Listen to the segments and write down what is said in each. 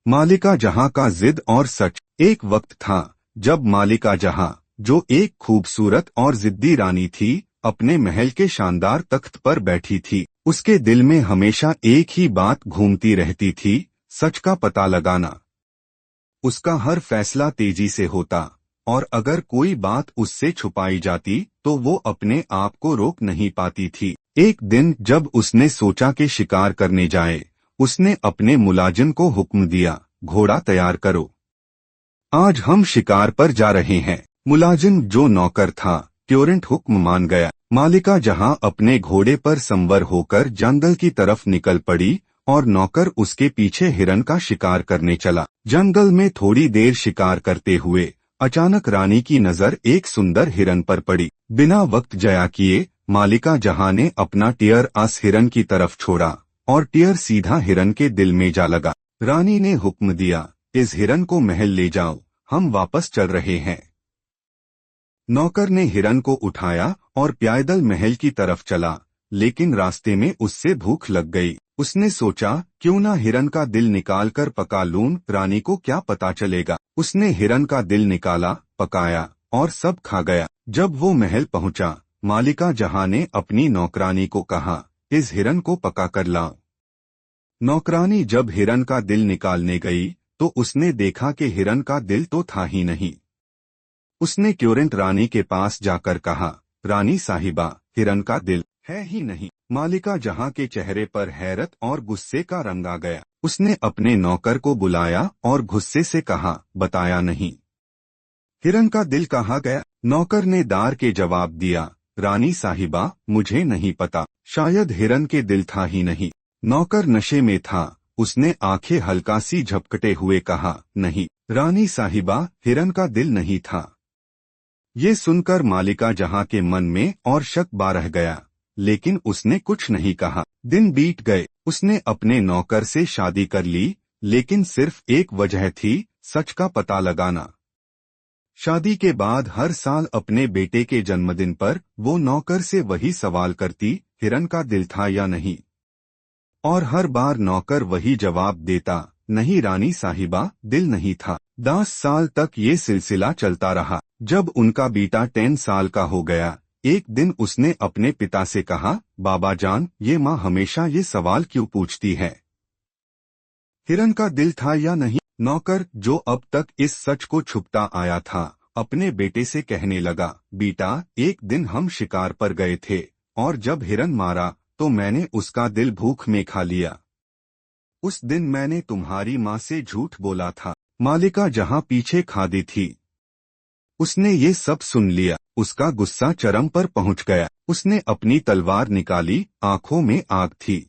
मालिका जहां का जिद और सच। एक वक्त था जब मालिका जहां, जो एक खूबसूरत और जिद्दी रानी थी, अपने महल के शानदार तख्त पर बैठी थी। उसके दिल में हमेशा एक ही बात घूमती रहती थी, सच का पता लगाना। उसका हर फैसला तेजी से होता, और अगर कोई बात उससे छुपाई जाती तो वो अपने आप को रोक नहीं पाती थी। एक दिन जब उसने सोचा कि शिकार करने जाए, उसने अपने मुलाजिम को हुक्म दिया, घोड़ा तैयार करो, आज हम शिकार पर जा रहे हैं। मुलाजिम, जो नौकर था, तुरंत हुक्म मान गया। मालिका जहां अपने घोड़े पर संवर होकर जंगल की तरफ निकल पड़ी, और नौकर उसके पीछे हिरन का शिकार करने चला। जंगल में थोड़ी देर शिकार करते हुए अचानक रानी की नजर एक सुंदर हिरन पर पड़ी। बिना वक्त जया किए मालिका जहां ने अपना टियर आस हिरन की तरफ छोड़ा, और टियर सीधा हिरन के दिल में जा लगा। रानी ने हुक्म दिया, इस हिरन को महल ले जाओ, हम वापस चल रहे हैं। नौकर ने हिरन को उठाया और पैदल महल की तरफ चला, लेकिन रास्ते में उससे भूख लग गई। उसने सोचा, क्यों ना हिरन का दिल निकालकर पका लूं, रानी को क्या पता चलेगा। उसने हिरन का दिल निकाला, पकाया और सब खा गया। जब वो महल पहुंचा, मालिका जहां ने अपनी नौकरानी को कहा, इस हिरन को पका कर लाओ। नौकरानी जब हिरन का दिल निकालने गई तो उसने देखा कि हिरन का दिल तो था ही नहीं। उसने तुरंत रानी के पास जाकर कहा, रानी साहिबा, हिरन का दिल है ही नहीं। मालिका जहां के चेहरे पर हैरत और गुस्से का रंग आ गया। उसने अपने नौकर को बुलाया और गुस्से से कहा, बताया नहीं, हिरन का दिल कहाँ गया। नौकर ने दार के जवाब दिया, रानी साहिबा, मुझे नहीं पता, शायद हिरन के दिल था ही नहीं। नौकर नशे में था, उसने आंखें हल्का सी झपकते हुए कहा, नहीं रानी साहिबा, हिरन का दिल नहीं था। ये सुनकर मालिका जहां के मन में और शक रह गया, लेकिन उसने कुछ नहीं कहा। दिन बीत गए। उसने अपने नौकर से शादी कर ली, लेकिन सिर्फ एक वजह थी, सच का पता लगाना। शादी के बाद हर साल अपने बेटे के जन्मदिन पर वो नौकर से वही सवाल करती, हिरन का दिल था या नहीं। और हर बार नौकर वही जवाब देता, नहीं रानी साहिबा, दिल नहीं था। 10 साल तक ये सिलसिला चलता रहा। जब उनका बेटा 10 साल का हो गया, एक दिन उसने अपने पिता से कहा, बाबा जान, ये माँ हमेशा ये सवाल क्यों पूछती है, हिरन का दिल था या नहीं। नौकर, जो अब तक इस सच को छुपता आया था, अपने बेटे से कहने लगा, बेटा, एक दिन हम शिकार पर गए थे, और जब हिरन मारा तो मैंने उसका दिल भूख में खा लिया। उस दिन मैंने तुम्हारी माँ से झूठ बोला था। मालिका जहां पीछे खादी थी, उसने ये सब सुन लिया। उसका गुस्सा चरम पर पहुंच गया। उसने अपनी तलवार निकाली, आंखों में आग थी,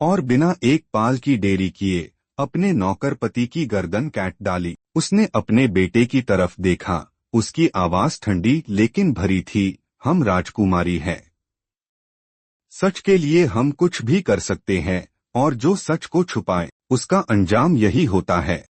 और बिना एक पाल की देरी किए अपने नौकर पति की गर्दन काट डाली। उसने अपने बेटे की तरफ देखा, उसकी आवाज ठंडी लेकिन भरी थी, हम राजकुमारी हैं, सच के लिए हम कुछ भी कर सकते हैं, और जो सच को छुपाए उसका अंजाम यही होता है।